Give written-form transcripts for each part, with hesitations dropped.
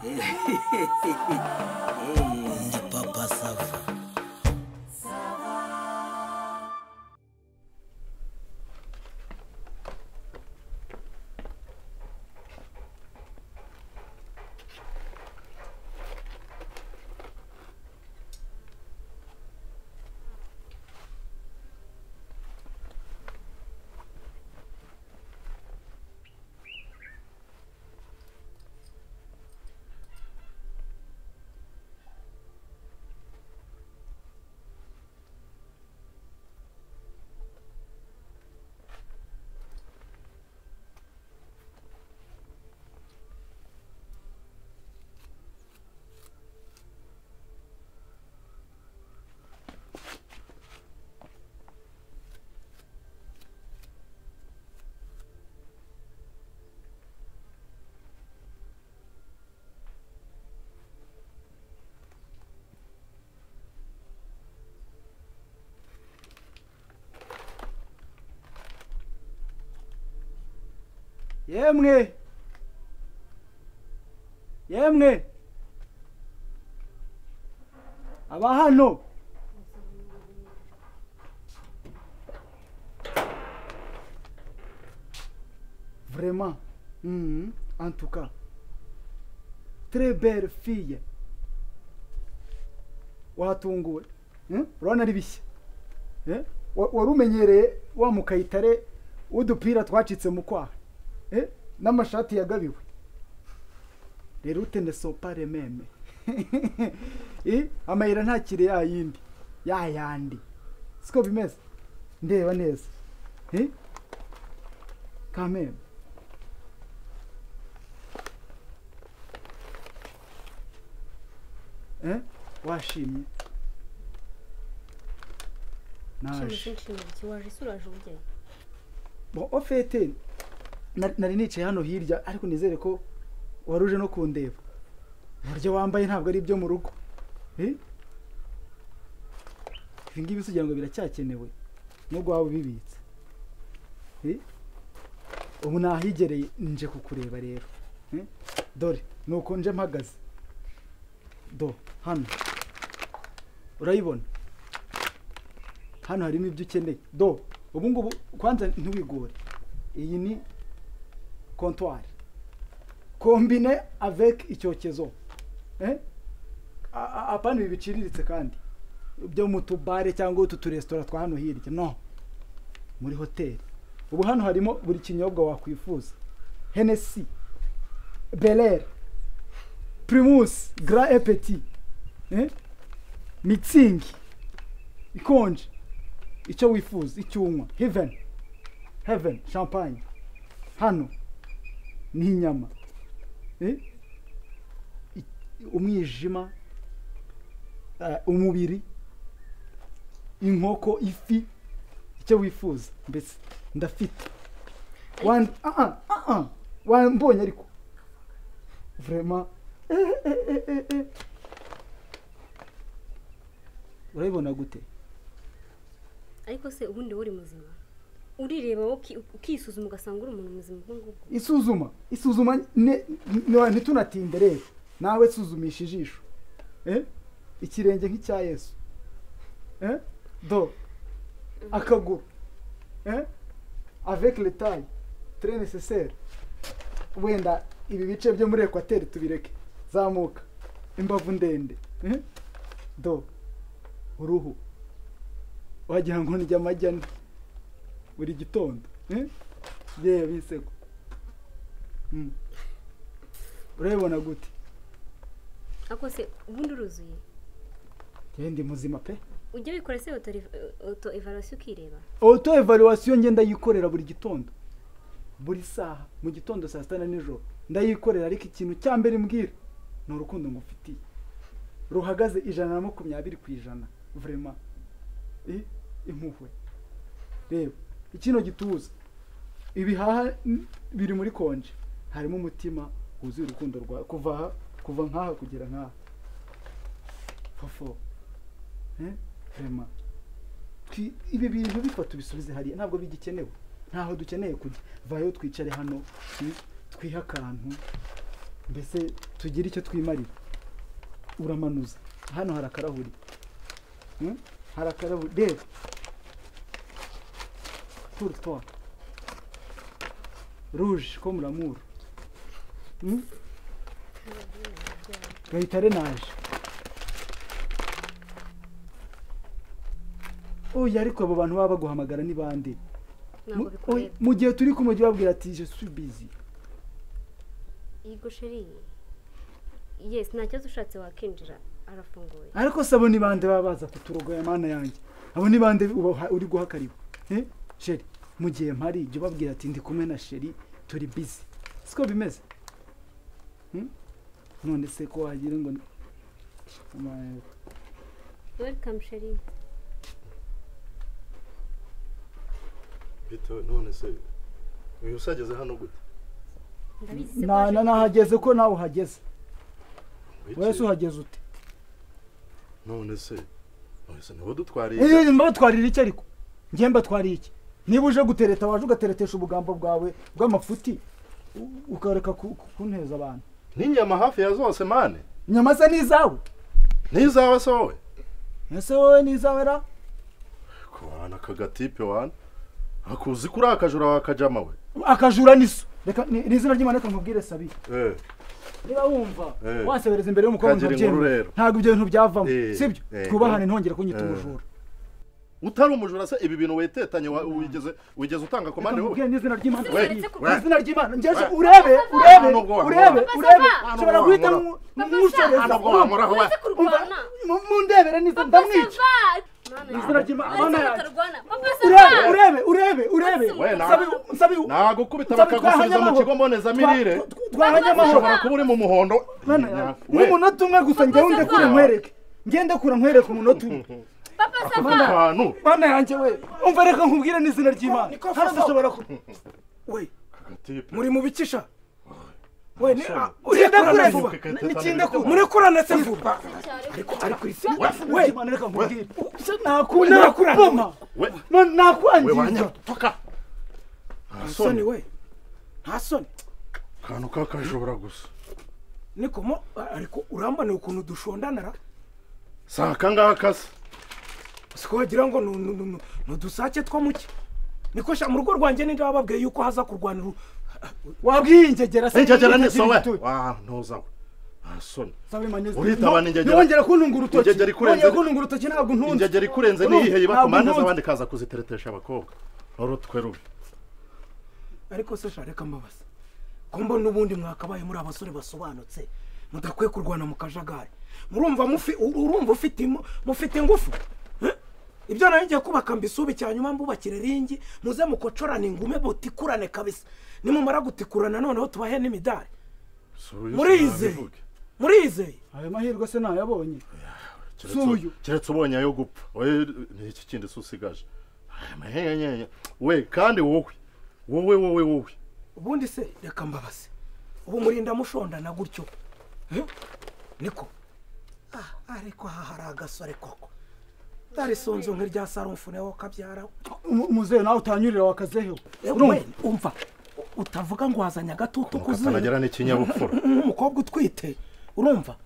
Ndi Papa Sava. Yemwe aba hano vraiment en tout cas très belle fille watunguwe urabona ari bishya warumenyereye wa mukayitare udupira twacitse mu kwaha n'amashati yagabiwe rero utende sopare meme amayira ntakire yayindi yayandi siko bimeze ndeba neza kameme washimye naje bon au fait nari nicaye hano hirya ariko nizere ko waruje no kundeba buryo wambaye ntabwo ari ibyo mu rugo ngibi sugira ngo biracyakenewe nubwo waba bibitse ubu nahigereye nje kukureba rero dore nuko nje mpagaze hano urayibona hano harimo ibyo ukeneye ubu ngubu kwanza ntubigore iyi ni comptoir combine avec icyokezo apana ibi biciriritse kandi byo mu tubare cyangwa utu restaurant twa hano hirya no muri hoteli ubu hano harimo buri kinyobwa wakwifuza Hennessy Bel-Air Primus Grand et Petit Mixing ikonje icyo wifuza icyunywa Heaven champagne hano ni inyama umwijima umubiri inkoko ifi icyo wifuza mbese ndafite wambonye ariko vraiment urabibona gute ariko se ubundi uri muzima urireba ukisuzuma ugasanga uri umuntu muzima ubwo isuzuma ntitunatinde rero nawe suzumisha ijisho ikirenge nk'icya Yesu akaguru avec le taille très nécessaire wenda ibi bice byo muri Equateur tubireke zamuka imbavu ndende uruhu wagira ngo nijya amajyane buri gitondo yewe bisego urabibona gute ako se ubundi uruzuye ndi muzima pe ujye bikora se auto evaluation ukireba auto evaluation ngenda yikorera buri gitondo buri saha mu gitondo saa 6 nijoro ndayikorera ariko ikintu cya mbere mbwira no rukundo ngufitiye ruhagaze 120% vraiment impuhwe reba ikino gituza ibihaha biri muri konje harimo umutima wuzuye urukundo rwa kuva nkaha kugera nkaha fofo vraiment ibi bintu bifata bisubize hari ntabwo bigikenewe ntaho dukeneye kujya vayo twicare hano twiha akantu mbese tugire icyo twimarira uramanuza hano hari akarahuri hari akarahuri reba pour rouge comme l'amour gahita renaje oya ariko abo bantu baba baguhamagara ni bande mu gihe turi kumwe babwira ati je suis busy yego sheri yes nta kibazo ushatse wakinjira arafunguye ariko sabo ni bande baba baza kuturogoya mana yanjye abo ni bande uri guha karibu sheri mu gihe mpari jya ubabwira ati ndi kumwe na sheri turi busy siko bimeze none se ko wagira ngo welcome sheri bito none se uyu usageze hano gute nahageze ko nawe uhageze wese uhageze ute none se nabo dutwariye mbatwarira iki ariko njye mbatwariye iki niba uje gutereta waje ugateretesha ubugambo bwawe bw'amafuti ukareka kunteza abantu n'inyama hafi ya zose mane inyama se n'izawe n'izawe se wowe ese wowe n'izawe ra kubana akagatipe wana akuzi kuri akajura wakajama we akajura niso reka n'izina ry'Imana reka nkubwire sabi niba wumva wasebereza imbere y'umukobwa ntabyemera ntabwo ibyo bintu byavamo sibyo twubahane ntongere kunyita umujura utari umujura se ibi bintu wetetanye wigeze utanga komande wowe ubwiye n'izina ry'Imana n'izina ry'Imana ngeje urebe ushobora guhita mushoreza mundebere n'izina ndamwica izina ry'Imana urebe nsabi nagukubita bakagusubiza mu kigo mbonezamirire twahanye amahoro ushobora kuba uri mu muhondo n'umunota umwe gusa njyewe ndekure nkwereke ngende kura nkwereke umunota umwe papa Safa mana yanjye we umva reka nkubwire n'izina ry'Imana hano dushobora we muri mu bikisha we ugenda kure vuba n'ikinde ku murekurane se vuba ariko isi we Imana reka nkubwire nakura we nakwangiza toka soni we nta soni kantu kakashobora gusa niko ariko urambane ukuntu dushondanara saka ngakase siko wagira ngo nudusake two muke niko sha mu rugo rwanjye ninde wababwiye yuko haza kurwanira wabwiye ingegera se ingegera ni sowe ntuza asoni uritabana ingegera nongera kuntungura urutoki ingegera ikurenze kuntungura urutoki ntabwo ntunze ingegera ikurenze niyihe bakomande z'abandi kaza kuziteretesha abakobwa urutwe rubi ariko se sha reka mbabaza kombo nubundi mwakabaye muri abasore basobanutse mudakwiye kurwana mu kajagari urumva mufite ingufu ibyo nayo ngiye kubaka mbisubi cyanyuma mbubakire ringi muze mukocorana ingume botikurane kabisa nimumara gutikurana noneho tubahe n'imidari murizeye ayo mahirwe se nayabonye keretse ubonye ayo gupfa we n'iki kindi susigaje we kandi wowe ubundi se reka mbabaze ubu murinda mushondana gutyo niko ariko hari agasore koko dari sonzo nk'irya sarumfune wo kabyara muze nawe utanyurira wakazeho umva utavuga ngo wazanya agatutu kuzuye kanagera n'ikinyabupfura umukobwa utwite urumva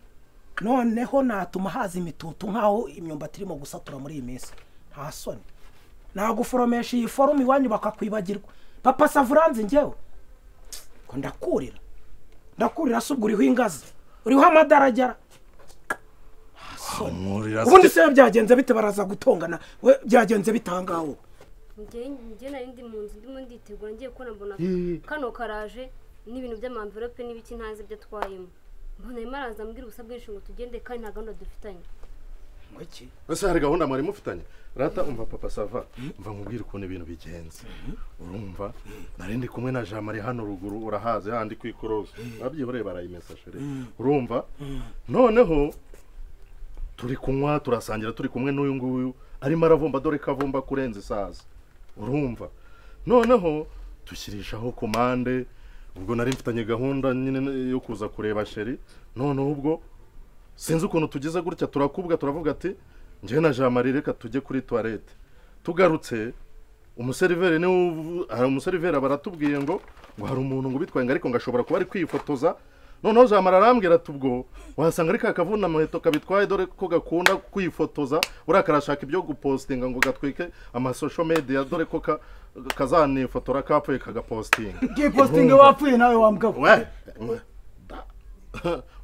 noneho natuma haza imitutu nkaho imyumbati irimo gusatura muri iyi minsi nta soni naguforomesha iyi forume iwanyu bakakwibagirwa papa Savuranzi njyewe ko ndakurira se ubwo uriho ingazi uriho amadarajara ubundi se byagenze bite baraza gutongana we byagenze bitangaho njye nari ndi mu nzu ndimo nditegura ngiye kubona mbona kano karaje n'ibintu by'amamverope n'ibiki ntazi ibyo atwayemo mbona arimo araza ambwira ubusa bwinshi ngo tugende kandi nta gahunda dufitanye ese hari gahunda mwari mufitanye rata umva papa Sava mva nkubwire ukuntu ibintu bigenze urumva nari ndi kumwe na Jean Marie hano ruguru urahaze handi kwikoroza babyihoreye barayimesashere urumva noneho turi kunywa turasangira turi kumwe n'uyu nguyu arimo aravumba dore kavumba kurenza isaza urumva noneho dushyirishaho komande ubwo nari mfitanye gahunda nyine yo kuza kureba sheri noneho ubwo sinzi ukuntu tugize gutya turakubwa turavuga ati njye na Jean Marie reka tujye kuri toilette tugarutse umuseriveri baratubwiye ngo hari umuntu ngo bitwaye ariko ngashobora kuba ari kwifotoza noneho jamara arambwira ati ubwo wasanga ari kakavuna muheto kabitwaye dore ko gakunda kwifotoza urakarashaka ibyo gupostinga ngo gatwike ama social media dore ko kazanifotora kapfuye kagapostinga ngiye postinga wapfuye nawe wambwabo we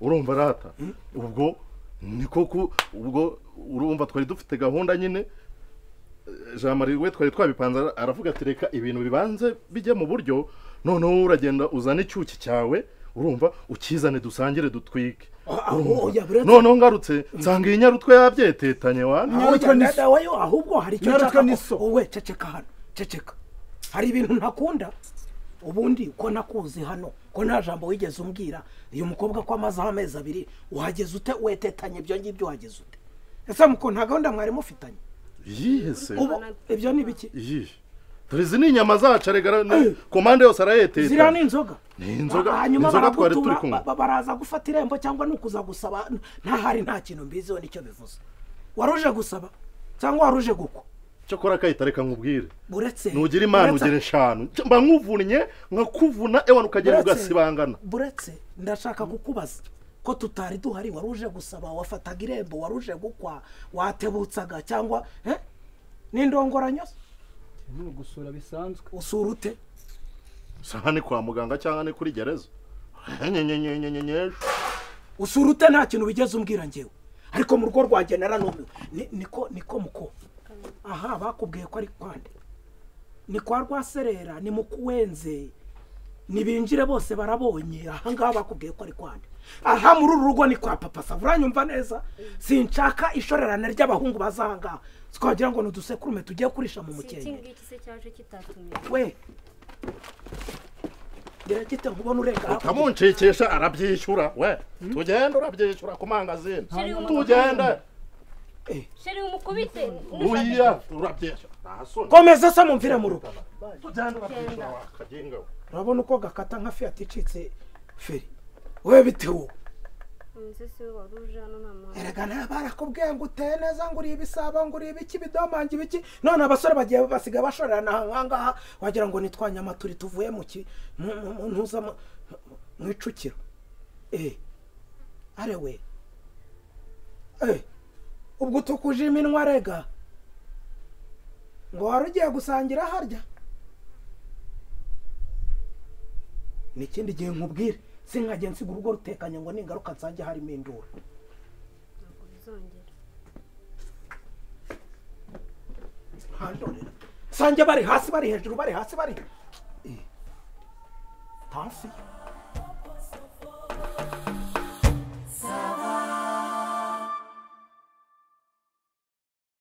urumva rata ubwo niko ubwo urumva twari dufite gahunda nyine Jean Marie we twari twabipanze aravuga ati reka ibintu bibanze bijye mu buryo noneho uragenda uzana icyuki cyawe urumva ukizane dusangire dutwike noneho ngarutse nsanga iyi nyarutwe yabyetetanye ahubwo hari icyo nshaka wowe ceceka hano ceceka hari ibintu ntakunda ubundi uko nakuzi hano ko nta jambo wigeze umbwira uyu mukobwa ko amazaho amezi 2 uhageze ute wetetanye ibyo ngibyo uhageze ute ese muko nta gahunda mwari mufitanye yihese ibyo ni biki Turizi ni inyama zacu regara komande yose arayeteta zira ni inzoga inzoga twari turi kumwe baraza gufata irembo cyangwa nukuza gusaba nta hari nta kintu mbiziho nicyo bivuze waruje gusaba cyangwa waruje gukwa cyo kora kayita reka nkubwire buretse nugira imana ugire 5 mba nkuvunye nkakuvuna ewana ukagera ugasibangana buretse ndashaka kukubaza ko tutari duhari waruje gusaba wafataga irembo waruje gukwa watebutsaga cyangwa n'indongoranyo ni gusura bisanzwe usura ute sahane kwa muganga cyangwa ni kuri gereza usura ute nta kintu bigeze umbwira ngewe ariko mu rugo rwa genera niko muko aha bakubwiye ko ari kwande ni kwa rwaserera ni mukuwenze nibinjire bose barabonye aha ngaha bakubwiye ko ari kwande aha muri uru rugo ni kwa papa Savuranyumva neza sinshaka ishorerana ry'abahungu bazanga twagira ngo nudusekurume tugiye kurisha mu mukenke we Geragite nkubona urenga kamuncekesha arabyishyura we tugenda urabyishyura ku mangazini tugenda sheri umukubite uya urabyishyura komeza se mumvire mu rugo tugenda urabyishyura wakagenga urabona uko gakata nka Fiat icitse feri we bitewo nzese waruje hano nta erega nabarakubwiye ngo uteye neza ngo uri ibisaba ngo uri ibiki bidomangi biki none abasore bagiye basiga bashorerana nkangaha wagira ngo nitwanya amaturi tuvuye mu ntuza mu icukiro arewe ubwo tukuje iminwa rega ngo warugiye gusangira harya nikindi gihe nkubwire sinkaje nsiga urugo rutekanye ngo ningaruka nsange harimo indura sange bari hasi bari hejuru bari hasi bari hafi